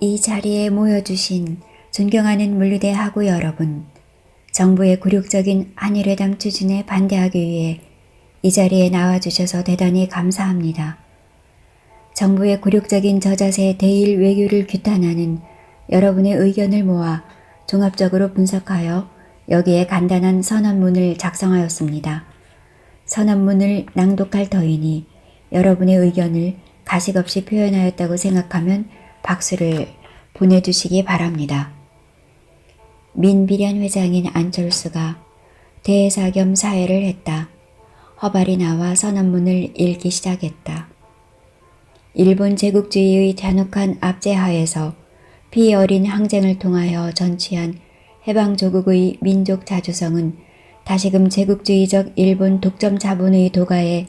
이 자리에 모여주신 존경하는 물리대 학우 여러분, 정부의 굴욕적인 한일회담 추진에 반대하기 위해 이 자리에 나와주셔서 대단히 감사합니다. 정부의 굴욕적인 저자세 대일 외교를 규탄하는 여러분의 의견을 모아 종합적으로 분석하여 여기에 간단한 선언문을 작성하였습니다. 선언문을 낭독할 터이니 여러분의 의견을 가식 없이 표현하였다고 생각하면 박수를 보내주시기 바랍니다. 민비련 회장인 안철수가 대사 겸 사회를 했다. 허발이 나와 선언문을 읽기 시작했다. 일본 제국주의의 잔혹한 압제하에서 피 어린 항쟁을 통하여 전취한 해방조국의 민족 자주성은 다시금 제국주의적 일본 독점 자본의 도가에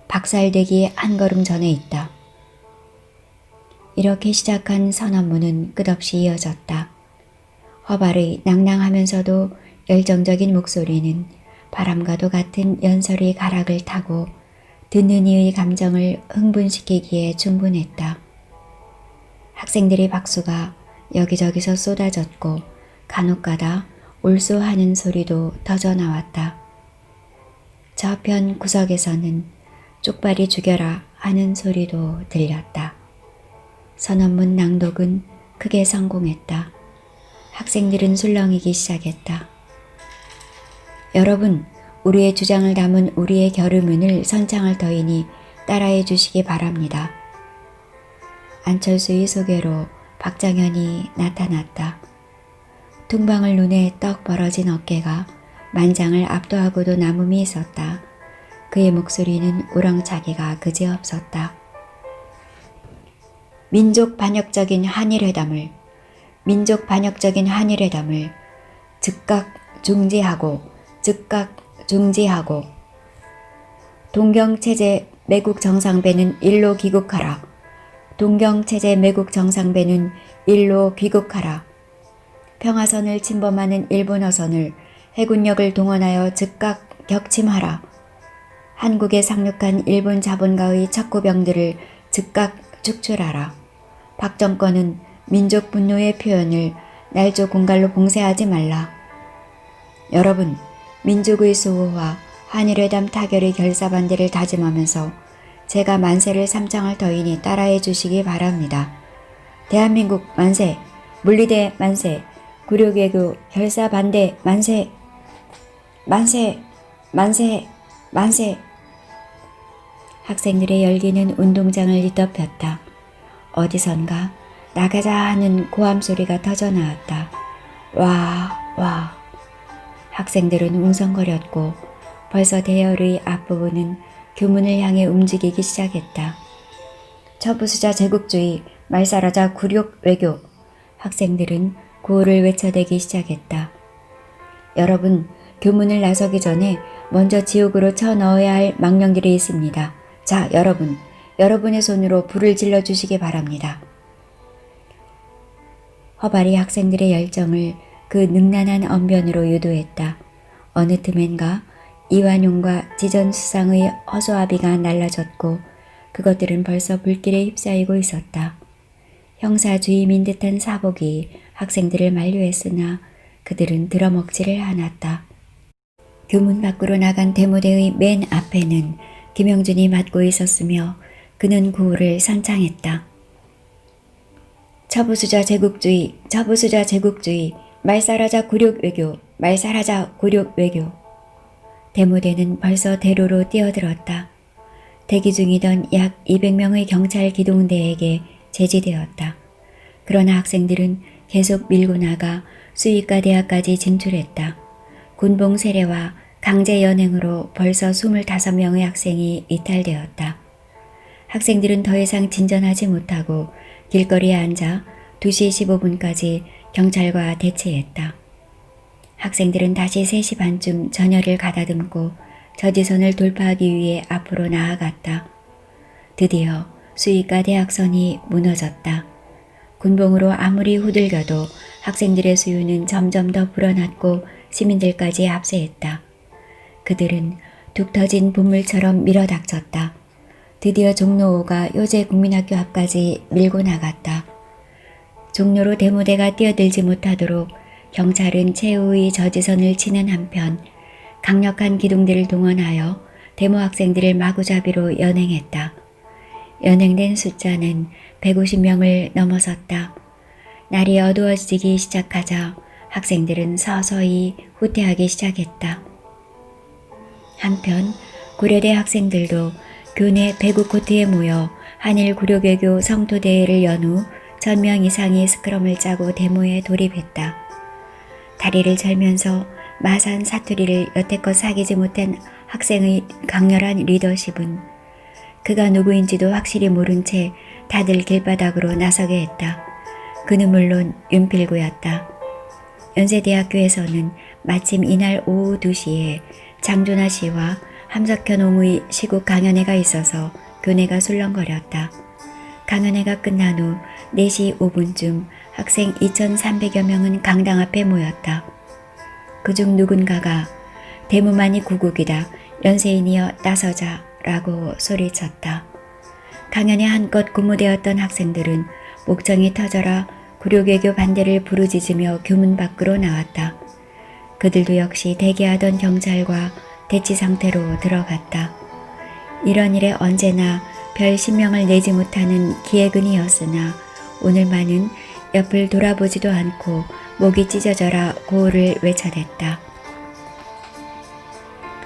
박살되기 한 걸음 전에 있다. 이렇게 시작한 선언문은 끝없이 이어졌다. 허발의 낭낭하면서도 열정적인 목소리는 바람과도 같은 연설의 가락을 타고 듣는 이의 감정을 흥분시키기에 충분했다. 학생들의 박수가 여기저기서 쏟아졌고 간혹가다 올소하는 소리도 터져나왔다. 저편 구석에서는 쪽발이 죽여라 하는 소리도 들렸다. 선언문 낭독은 크게 성공했다. 학생들은 술렁이기 시작했다. 여러분, 우리의 주장을 담은 우리의 결의문을 선창할 터이니 따라해 주시기 바랍니다. 안철수의 소개로 박정현이 나타났다. 퉁방울 눈에 떡 벌어진 어깨가 만장을 압도하고도 남음이 있었다. 그의 목소리는 우렁차기가 그지없었다. 민족 반역적인 한일회담을 즉각 중지하고 동경체제 매국 정상배는 일로 귀국하라. 평화선을 침범하는 일본 어선을 해군력을 동원하여 즉각 격침하라. 한국에 상륙한 일본 자본가의 척고병들을 즉각 축출하라. 박 정권은 민족 분노의 표현을 날조 공갈로 봉쇄하지 말라. 여러분, 민족의 수호와 한일회담 타결의 결사반대를 다짐하면서 제가 만세를 삼창할 터이니 따라해 주시기 바랍니다. 대한민국 만세, 물리대 만세, 굴욕외교 결사반대 만세, 만세, 만세, 만세. 학생들의 열기는 운동장을 뒤덮였다. 어디선가 나가자 하는 고함 소리가 터져나왔다. 와, 와. 학생들은 웅성거렸고 벌써 대열의 앞부분은 교문을 향해 움직이기 시작했다. 처부수자 제국주의, 말살하자 굴욕 외교. 학생들은 구호를 외쳐대기 시작했다. 여러분, 교문을 나서기 전에 먼저 지옥으로 쳐넣어야 할 망령들이 있습니다. 자, 여러분의 손으로 불을 질러주시기 바랍니다. 허발이 학생들의 열정을 그 능란한 언변으로 유도했다. 어느 틈엔가 이완용과 지전수상의 허소아비가 날라졌고 그것들은 벌써 불길에 휩싸이고 있었다. 형사주임인 듯한 사복이 학생들을 만류했으나 그들은 들어먹지를 않았다. 교문 밖으로 나간 대무대의 맨 앞에는 김영준이 맡고 있었으며 그는 구호를 선창했다. 처부수자 제국주의, 말살하자 굴욕외교, 대무대는 벌써 대로로 뛰어들었다. 대기 중이던 약 200명의 경찰 기동대에게 제지되었다. 그러나 학생들은 계속 밀고 나가 수의과 대학까지 진출했다. 군봉 세례와 강제 연행으로 벌써 25명의 학생이 이탈되었다. 학생들은 더 이상 진전하지 못하고 길거리에 앉아 2시 15분까지 경찰과 대치했다. 학생들은 다시 3시 반쯤 전열을 가다듬고 저지선을 돌파하기 위해 앞으로 나아갔다. 드디어 수의과 대학선이 무너졌다. 군봉으로 아무리 후들겨도 학생들의 수요는 점점 더 불어났고 시민들까지 압세했다. 그들은 툭 터진 분물처럼 밀어닥쳤다. 드디어 종로호가 요제국민학교 앞까지 밀고 나갔다. 종로로 대모대가 뛰어들지 못하도록 경찰은 최후의 저지선을 치는 한편 강력한 기동대를 동원하여 데모 학생들을 마구잡이로 연행했다. 연행된 숫자는 150명을 넘어섰다. 날이 어두워지기 시작하자 학생들은 서서히 후퇴하기 시작했다. 한편 고려대 학생들도 교내 배구 코트에 모여 한일 구려외교 성토대회를 연 후 1000명 이상이 스크럼을 짜고 데모에 돌입했다. 다리를 절면서 마산 사투리를 여태껏 사귀지 못한 학생의 강렬한 리더십은 그가 누구인지도 확실히 모른 채 다들 길바닥으로 나서게 했다. 그는 물론 윤필구였다. 연세대학교에서는 마침 이날 오후 2시에 장준하 씨와 함석현 옹의 시국 강연회가 있어서 교내가 술렁거렸다. 강연회가 끝난 후 4시 5분쯤 학생 2300여 명은 강당 앞에 모였다. 그중 누군가가 데모만이 구국이다. 연세인이여 나서자 라고 소리쳤다. 강연에 한껏 고무되었던 학생들은 목청이 터져라 구려외교 반대를 부르짖으며 교문 밖으로 나왔다. 그들도 역시 대기하던 경찰과 대치 상태로 들어갔다. 이런 일에 언제나 별 신명을 내지 못하는 기획은이었으나 오늘만은 옆을 돌아보지도 않고 목이 찢어져라 고호를 외쳐댔다.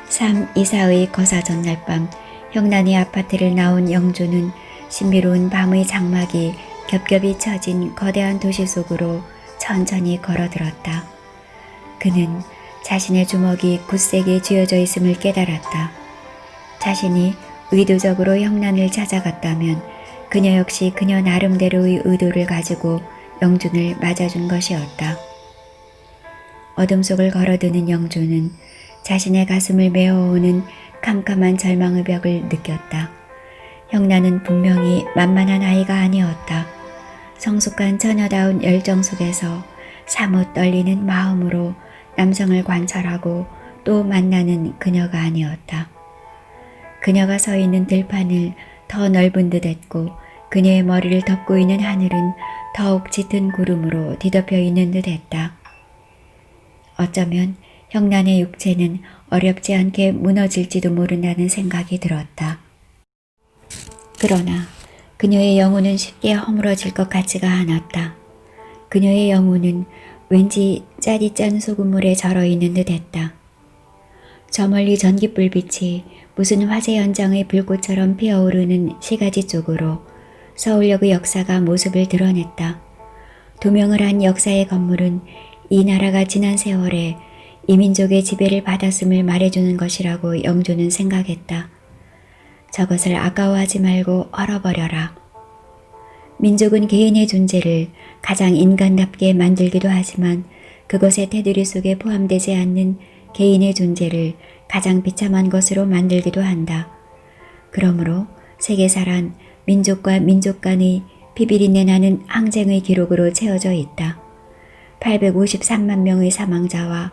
3.24의 거사 전날 밤 형란의 아파트를 나온 영주는 신비로운 밤의 장막이 겹겹이 쳐진 거대한 도시 속으로 천천히 걸어들었다. 그는 자신의 주먹이 굳세게 쥐어져 있음을 깨달았다. 자신이 의도적으로 형란을 찾아갔다면 그녀 역시 그녀 나름대로의 의도를 가지고 영준을 맞아준 것이었다. 어둠 속을 걸어드는 영준은 자신의 가슴을 메어오는 캄캄한 절망의 벽을 느꼈다. 형란은 분명히 만만한 아이가 아니었다. 성숙한 처녀다운 열정 속에서 사뭇 떨리는 마음으로 남성을 관찰하고 또 만나는 그녀가 아니었다. 그녀가 서 있는 들판을 더 넓은 듯 했고 그녀의 머리를 덮고 있는 하늘은 더욱 짙은 구름으로 뒤덮여 있는 듯 했다. 어쩌면 형란의 육체는 어렵지 않게 무너질지도 모른다는 생각이 들었다. 그러나 그녀의 영혼은 쉽게 허물어질 것 같지가 않았다. 그녀의 영혼은 왠지 짜디짠 소금물에 절어있는 듯 했다. 저 멀리 전깃불빛이 무슨 화재 현장의 불꽃처럼 피어오르는 시가지 쪽으로 서울역의 역사가 모습을 드러냈다. 도명을 한 역사의 건물은 이 나라가 지난 세월에 이민족의 지배를 받았음을 말해주는 것이라고 영조는 생각했다. 저것을 아까워하지 말고 얼어버려라. 민족은 개인의 존재를 가장 인간답게 만들기도 하지만 그것의 테두리 속에 포함되지 않는 개인의 존재를 가장 비참한 것으로 만들기도 한다. 그러므로 세계사란 민족과 민족 간의 비비린내 나는 항쟁의 기록으로 채워져 있다. 853만 명의 사망자와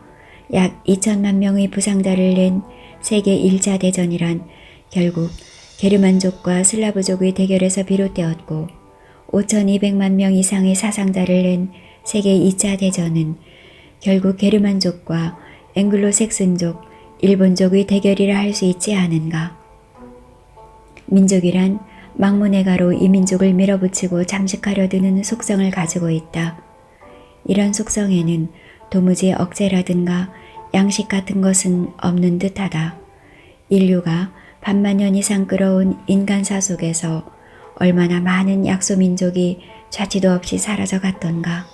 약 2천만 명의 부상자를 낸 세계 1차 대전이란 결국 게르만족과 슬라브족의 대결에서 비롯되었고 5,200만 명 이상의 사상자를 낸 세계 2차 대전은 결국 게르만족과 앵글로색슨족, 일본족의 대결이라 할 수 있지 않은가. 민족이란 막문해가로 이 민족을 밀어붙이고 잠식하려 드는 속성을 가지고 있다. 이런 속성에는 도무지 억제라든가 양식 같은 것은 없는 듯하다. 인류가 반만 년 이상 끌어온 인간사 속에서 얼마나 많은 약소민족이 좌치도 없이 사라져 갔던가.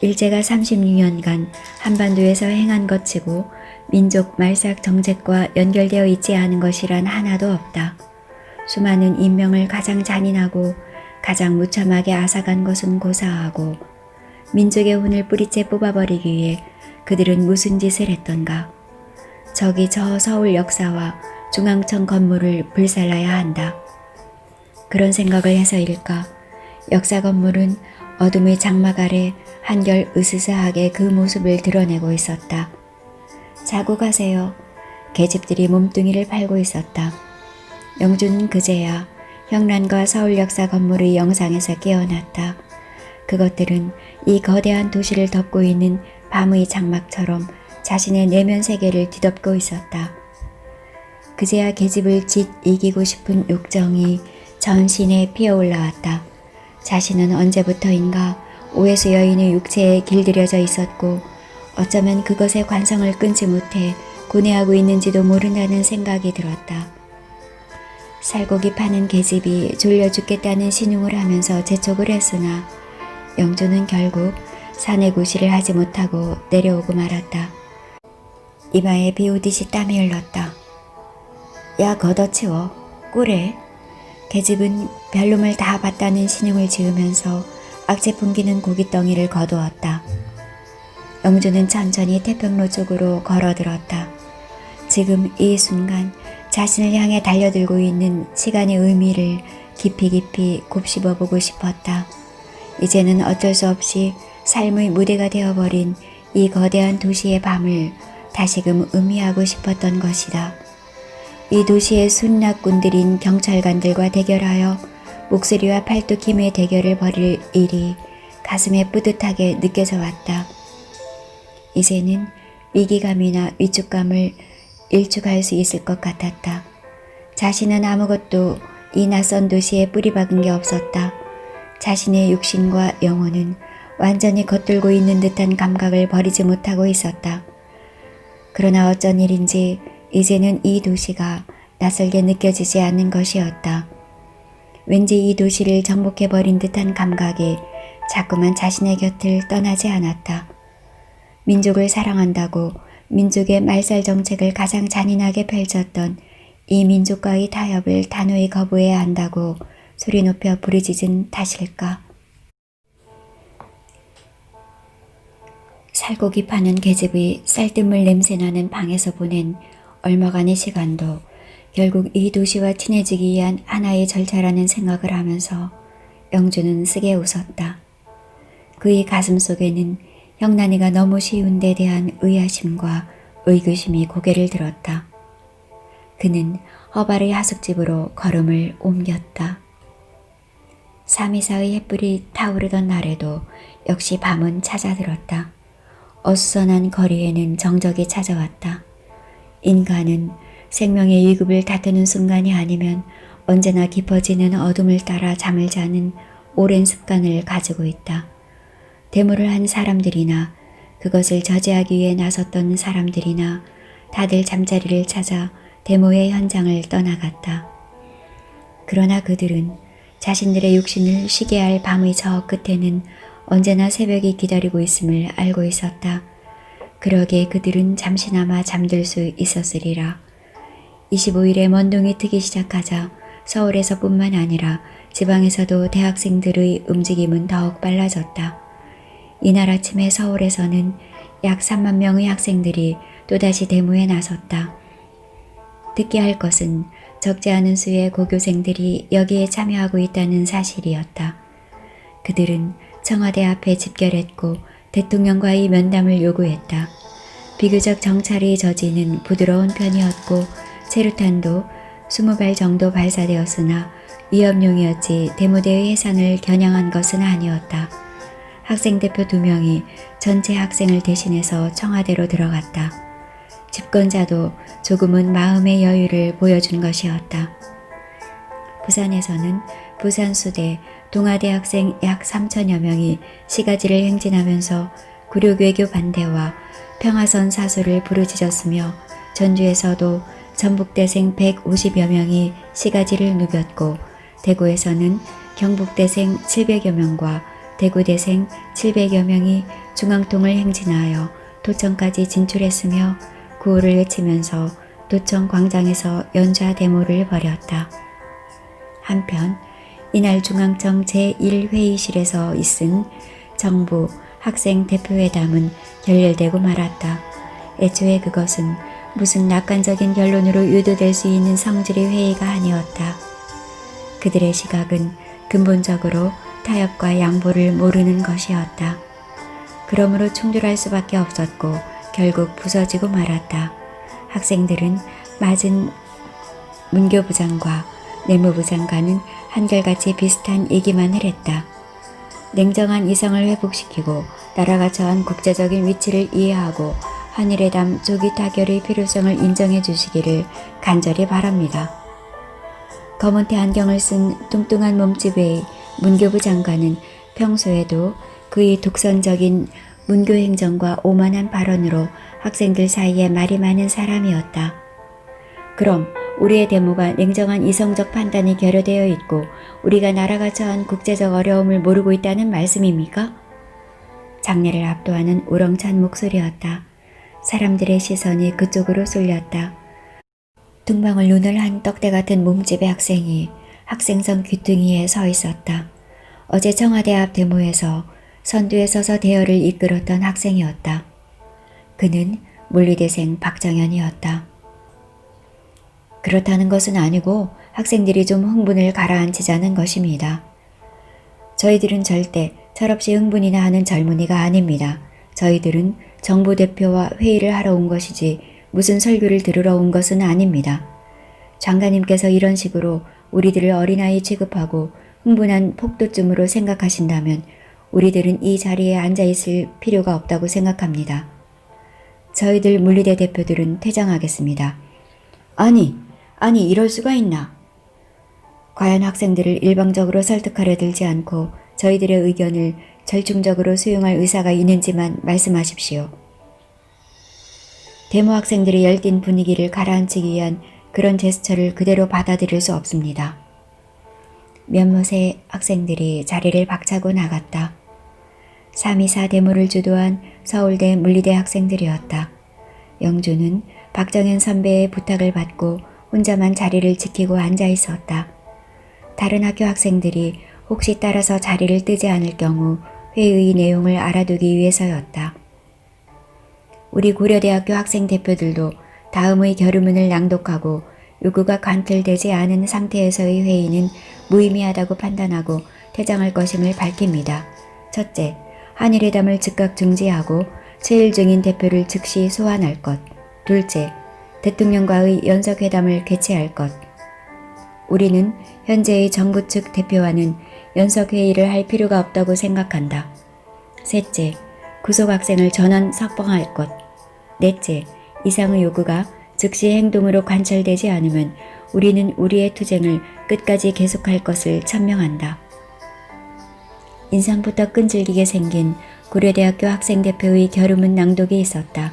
일제가 36년간 한반도에서 행한 것 치고 민족 말삭 정책과 연결되어 있지 않은 것이란 하나도 없다. 수많은 인명을 가장 잔인하고 가장 무참하게 앗아간 것은 고사하고 민족의 혼을 뿌리째 뽑아버리기 위해 그들은 무슨 짓을 했던가. 저기 저 서울 역사와 중앙청 건물을 불살라야 한다. 그런 생각을 해서일까 역사 건물은 어둠의 장막 아래 한결 으스스하게 그 모습을 드러내고 있었다. 자고 가세요. 계집들이 몸뚱이를 팔고 있었다. 영준은 그제야 형란과 서울 역사 건물의 영상에서 깨어났다. 그것들은 이 거대한 도시를 덮고 있는 밤의 장막처럼 자신의 내면 세계를 뒤덮고 있었다. 그제야 계집을 짓 이기고 싶은 욕정이 전신에 피어올라왔다. 자신은 언제부터인가 오해수 여인의 육체에 길들여져 있었고 어쩌면 그것의 관성을 끊지 못해 고뇌하고 있는지도 모른다는 생각이 들었다. 살고기 파는 계집이 졸려 죽겠다는 신용을 하면서 재촉을 했으나 영조는 결국 사내 구실을 하지 못하고 내려오고 말았다. 이마에 비오듯이 땀이 흘렀다. 야, 걷어치워. 꿀에. 계집은 별놈을 다 봤다는 신용을 지으면서 악재 풍기는 고깃덩이를 거두었다. 영조는 천천히 태평로 쪽으로 걸어들었다. 지금 이 순간 자신을 향해 달려들고 있는 시간의 의미를 깊이 곱씹어보고 싶었다. 이제는 어쩔 수 없이 삶의 무대가 되어버린 이 거대한 도시의 밤을 다시금 음미하고 싶었던 것이다. 이 도시의 순낙꾼들인 경찰관들과 대결하여 목소리와 팔뚝 힘의 대결을 벌일 일이 가슴에 뿌듯하게 느껴져 왔다. 이제는 위기감이나 위축감을 일축할 수 있을 것 같았다. 자신은 아무것도 이 낯선 도시에 뿌리박은 게 없었다. 자신의 육신과 영혼은 완전히 겉돌고 있는 듯한 감각을 버리지 못하고 있었다. 그러나 어쩐 일인지 이제는 이 도시가 낯설게 느껴지지 않는 것이었다. 왠지 이 도시를 정복해버린 듯한 감각이 자꾸만 자신의 곁을 떠나지 않았다. 민족을 사랑한다고 민족의 말살 정책을 가장 잔인하게 펼쳤던 이 민족과의 타협을 단호히 거부해야 한다고 소리 높여 부르짖은 탓일까? 살고기 파는 계집의 쌀뜨물 냄새나는 방에서 보낸 얼마간의 시간도 결국 이 도시와 친해지기 위한 하나의 절차라는 생각을 하면서 영주는 쓰게 웃었다. 그의 가슴 속에는 형란이가 너무 쉬운 데 대한 의아심과 의구심이 고개를 들었다. 그는 허발의 하숙집으로 걸음을 옮겼다. 삼이사의 햇불이 타오르던 날에도 역시 밤은 찾아들었다. 어수선한 거리에는 정적이 찾아왔다. 인간은 생명의 위급을 다투는 순간이 아니면 언제나 깊어지는 어둠을 따라 잠을 자는 오랜 습관을 가지고 있다. 데모를 한 사람들이나 그것을 저지하기 위해 나섰던 사람들이나 다들 잠자리를 찾아 데모의 현장을 떠나갔다. 그러나 그들은 자신들의 육신을 쉬게 할 밤의 저 끝에는 언제나 새벽이 기다리고 있음을 알고 있었다. 그러기에 그들은 잠시나마 잠들 수 있었으리라. 25일에 먼동이 트기 시작하자 서울에서뿐만 아니라 지방에서도 대학생들의 움직임은 더욱 빨라졌다. 이날 아침에 서울에서는 약 3만 명의 학생들이 또다시 데모에 나섰다. 특기할 것은 적지 않은 수의 고교생들이 여기에 참여하고 있다는 사실이었다. 그들은 청와대 앞에 집결했고 대통령과의 면담을 요구했다. 비교적 정찰의 저지는 부드러운 편이었고 체류탄도 20발 정도 발사되었으나 위협용이었지 데모대의 해산을 겨냥한 것은 아니었다. 학생대표 2명이 전체 학생을 대신해서 청와대로 들어갔다. 집권자도 조금은 마음의 여유를 보여준 것이었다. 부산에서는 부산수대 동아대학생 약 3천여 명이 시가지를 행진하면서 굴욕외교 반대와 평화선 사수를 부르짖었으며 전주에서도 전북대생 150여 명이 시가지를 누볐고 대구에서는 경북대생 700여 명과 대구대생 700여 명이 중앙통을 행진하여 도청까지 진출했으며 구호를 외치면서 도청 광장에서 연좌 데모를 벌였다. 한편 이날 중앙청 제1회의실에서 있은 정부 학생 대표회담은 결렬되고 말았다. 애초에 그것은 무슨 낙관적인 결론으로 유도될 수 있는 성질의 회의가 아니었다. 그들의 시각은 근본적으로 타협과 양보를 모르는 것이었다. 그러므로 충돌할 수밖에 없었고 결국 부서지고 말았다. 학생들은 맞은 문교부장과 내무부장과는 한결같이 비슷한 얘기만을 했다. 냉정한 이성을 회복시키고 나라가 처한 국제적인 위치를 이해하고 한일회담 조기 타결의 필요성을 인정해 주시기를 간절히 바랍니다. 검은테 안경을 쓴 뚱뚱한 몸집의 문교부 장관은 평소에도 그의 독선적인 문교 행정과 오만한 발언으로 학생들 사이에 말이 많은 사람이었다. 그럼 우리의 데모가 냉정한 이성적 판단이 결여되어 있고 우리가 나라가 처한 국제적 어려움을 모르고 있다는 말씀입니까? 장례를 압도하는 우렁찬 목소리였다. 사람들의 시선이 그쪽으로 쏠렸다. 둥방울 눈을 한 떡대 같은 몸집의 학생이 학생성 귀퉁이에 서 있었다. 어제 청와대 앞 데모에서 선두에 서서 대열을 이끌었던 학생이었다. 그는 물리대생 박정현이었다. 그렇다는 것은 아니고 학생들이 좀 흥분을 가라앉히자는 것입니다. 저희들은 절대 철없이 흥분이나 하는 젊은이가 아닙니다. 저희들은 정부 대표와 회의를 하러 온 것이지 무슨 설교를 들으러 온 것은 아닙니다. 장관님께서 이런 식으로 우리들을 어린아이 취급하고 흥분한 폭도쯤으로 생각하신다면 우리들은 이 자리에 앉아있을 필요가 없다고 생각합니다. 저희들 물리대 대표들은 퇴장하겠습니다. 아니 이럴 수가 있나? 과연 학생들을 일방적으로 설득하려 들지 않고 저희들의 의견을 절충적으로 수용할 의사가 있는지만 말씀하십시오. 데모 학생들의 열띤 분위기를 가라앉히기 위한 그런 제스처를 그대로 받아들일 수 없습니다. 몇몇의 학생들이 자리를 박차고 나갔다. 3.24 데모를 주도한 서울대 물리대 학생들이었다. 영주는 박정현 선배의 부탁을 받고 혼자만 자리를 지키고 앉아 있었다. 다른 학교 학생들이 혹시 따라서 자리를 뜨지 않을 경우 회의 내용을 알아두기 위해서였다. 우리 고려대학교 학생 대표들도 다음의 결의문을 낭독하고 요구가 관철되지 않은 상태에서의 회의는 무의미하다고 판단하고 퇴장할 것임을 밝힙니다. 첫째, 한일회담을 즉각 중지하고 체일 중인 대표를 즉시 소환할 것. 둘째, 대통령과의 연석회담을 개최할 것. 우리는 현재의 정부 측 대표와는 연석회의를 할 필요가 없다고 생각한다. 셋째, 구속학생을 전원 석방할 것. 넷째, 이상의 요구가 즉시 행동으로 관철되지 않으면 우리는 우리의 투쟁을 끝까지 계속할 것을 천명한다. 인상부터 끈질기게 생긴 고려대학교 학생대표의 결의문 낭독이 있었다.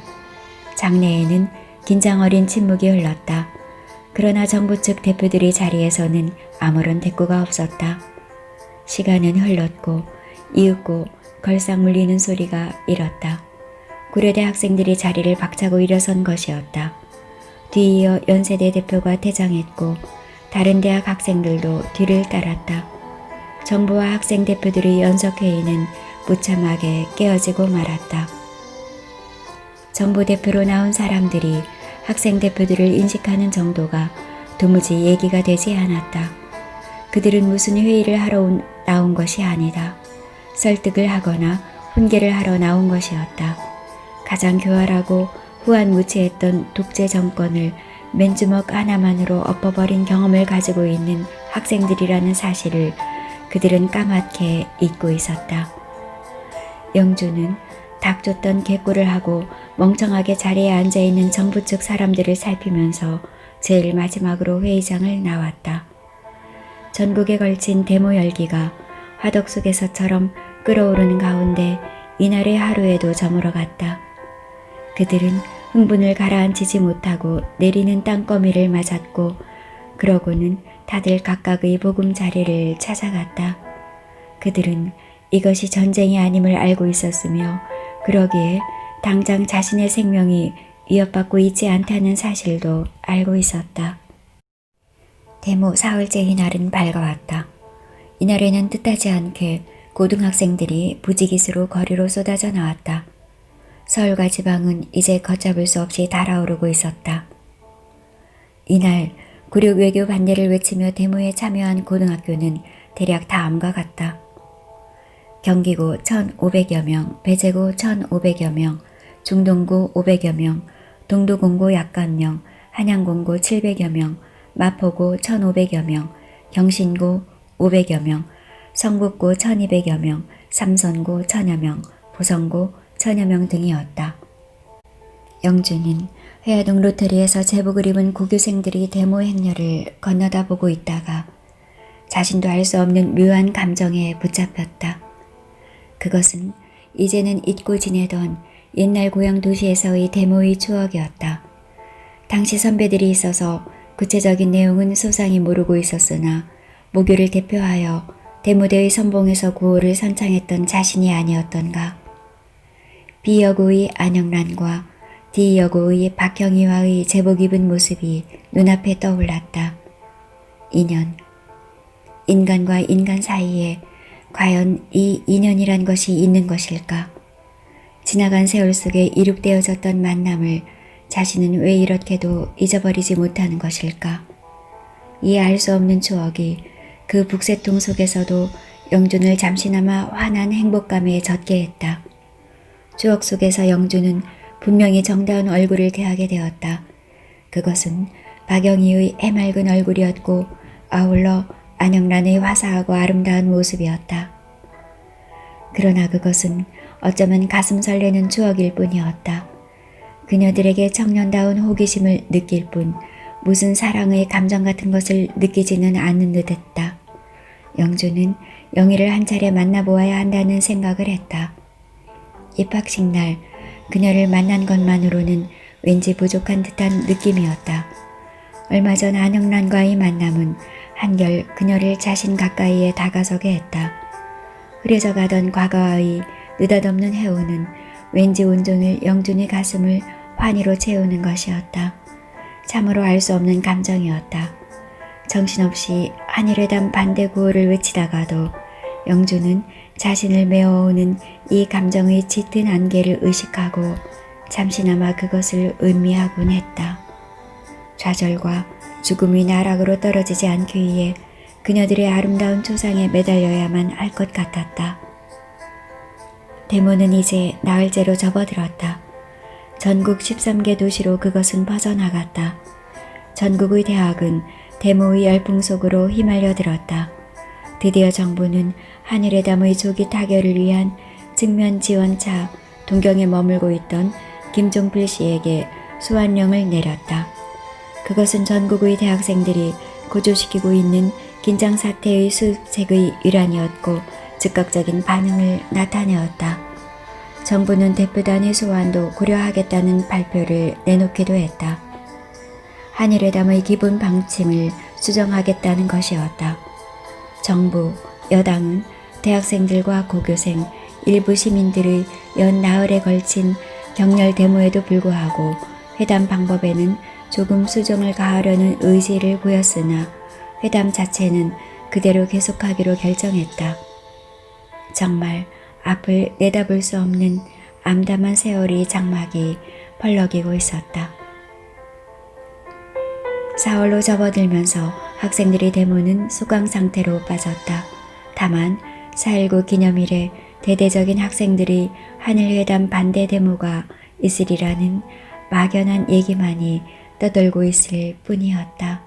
장내에는 긴장 어린 침묵이 흘렀다. 그러나 정부 측 대표들의 자리에서는 아무런 대꾸가 없었다. 시간은 흘렀고 이윽고 걸상 울리는 소리가 일었다. 고려대 학생들이 자리를 박차고 일어선 것이었다. 뒤이어 연세대 대표가 퇴장했고 다른 대학 학생들도 뒤를 따랐다. 정부와 학생 대표들의 연석회의는 무참하게 깨어지고 말았다. 정부 대표로 나온 사람들이 학생 대표들을 인식하는 정도가 도무지 얘기가 되지 않았다. 그들은 무슨 회의를 하러 나온 것이 아니다. 설득을 하거나 훈계를 하러 나온 것이었다. 가장 교활하고 후한무치했던 독재 정권을 맨주먹 하나만으로 엎어버린 경험을 가지고 있는 학생들이라는 사실을 그들은 까맣게 잊고 있었다. 영주는 닥쳤던 개꾸를 하고 멍청하게 자리에 앉아있는 정부 측 사람들을 살피면서 제일 마지막으로 회의장을 나왔다. 전국에 걸친 데모 열기가 화덕 속에서처럼 끓어오르는 가운데 이날의 하루에도 저물어갔다. 그들은 흥분을 가라앉히지 못하고 내리는 땅거미를 맞았고 그러고는 다들 각각의 보금자리를 찾아갔다. 그들은 이것이 전쟁이 아님을 알고 있었으며 그러기에 당장 자신의 생명이 위협받고 있지 않다는 사실도 알고 있었다. 데모 사흘째 이날은 밝아왔다. 이날에는 뜻하지 않게 고등학생들이 부지기수로 거리로 쏟아져 나왔다. 서울과 지방은 이제 걷잡을 수 없이 달아오르고 있었다. 이날 굴욕 외교 반대를 외치며 데모에 참여한 고등학교는 대략 다음과 같다. 경기고 1,500여 명, 배재고 1,500여 명, 중동고 500여 명, 동도공고 약간 명, 한양공고 700여 명, 마포고 1,500여 명, 경신고 500여 명, 성북고 1200여 명, 삼선고 1000여 명, 보성고 1000여 명 등이었다. 영주는 회화동 로터리에서 제복을 입은 고교생들이 데모 행렬을 건너다 보고 있다가 자신도 알 수 없는 묘한 감정에 붙잡혔다. 그것은 이제는 잊고 지내던 옛날 고향 도시에서의 데모의 추억이었다. 당시 선배들이 있어서 구체적인 내용은 소상히 모르고 있었으나 모교를 대표하여 데모대의 선봉에서 구호를 선창했던 자신이 아니었던가. B여고의 안영란과 D여고의 박형희와의 제복 입은 모습이 눈앞에 떠올랐다. 인연. 인간과 인간 사이에 과연 이 인연이란 것이 있는 것일까? 지나간 세월 속에 이룩되어졌던 만남을 자신은 왜 이렇게도 잊어버리지 못하는 것일까? 이 알 수 없는 추억이 그 북새통 속에서도 영준을 잠시나마 환한 행복감에 젖게 했다. 추억 속에서 영준은 분명히 정다운 얼굴을 대하게 되었다. 그것은 박영희의 해맑은 얼굴이었고 아울러 안영란의 화사하고 아름다운 모습이었다. 그러나 그것은 어쩌면 가슴 설레는 추억일 뿐이었다. 그녀들에게 청년다운 호기심을 느낄 뿐 무슨 사랑의 감정 같은 것을 느끼지는 않는 듯했다. 영주는 영희를 한 차례 만나보아야 한다는 생각을 했다. 입학식 날 그녀를 만난 것만으로는 왠지 부족한 듯한 느낌이었다. 얼마 전 안영란과의 만남은 한결 그녀를 자신 가까이에 다가서게 했다. 흐려져 가던 과거와의 느닷없는 해오는 왠지 온종일 영준의 가슴을 환희로 채우는 것이었다. 참으로 알 수 없는 감정이었다. 정신없이 한일회담 반대 구호를 외치다가도 영준은 자신을 메어오는 이 감정의 짙은 안개를 의식하고 잠시나마 그것을 음미하곤 했다. 좌절과 죽음이 나락으로 떨어지지 않기 위해 그녀들의 아름다운 초상에 매달려야만 할 것 같았다. 데모는 이제 나흘째로 접어들었다. 전국 13개 도시로 그것은 퍼져나갔다. 전국의 대학은 데모의 열풍 속으로 휘말려 들었다. 드디어 정부는 한일회담의 조기 타결을 위한 측면 지원차 동경에 머물고 있던 김종필 씨에게 소환령을 내렸다. 그것은 전국의 대학생들이 고조시키고 있는 긴장사태의 수색의 일환이었고 즉각적인 반응을 나타내었다. 정부는 대표단의 소환도 고려하겠다는 발표를 내놓기도 했다. 한일회담의 기본 방침을 수정하겠다는 것이었다. 정부, 여당은 대학생들과 고교생, 일부 시민들의 연 나흘에 걸친 격렬 데모에도 불구하고 회담 방법에는 조금 수정을 가하려는 의지를 보였으나 회담 자체는 그대로 계속하기로 결정했다. 정말 앞을 내다볼 수 없는 암담한 세월의 장막이 펄럭이고 있었다. 4월로 접어들면서 학생들의 데모는 소강 상태로 빠졌다. 다만 4.19 기념일에 대대적인 학생들이 한일회담 반대 데모가 있으리라는 막연한 얘기만이 떠돌고 있을 뿐이었다.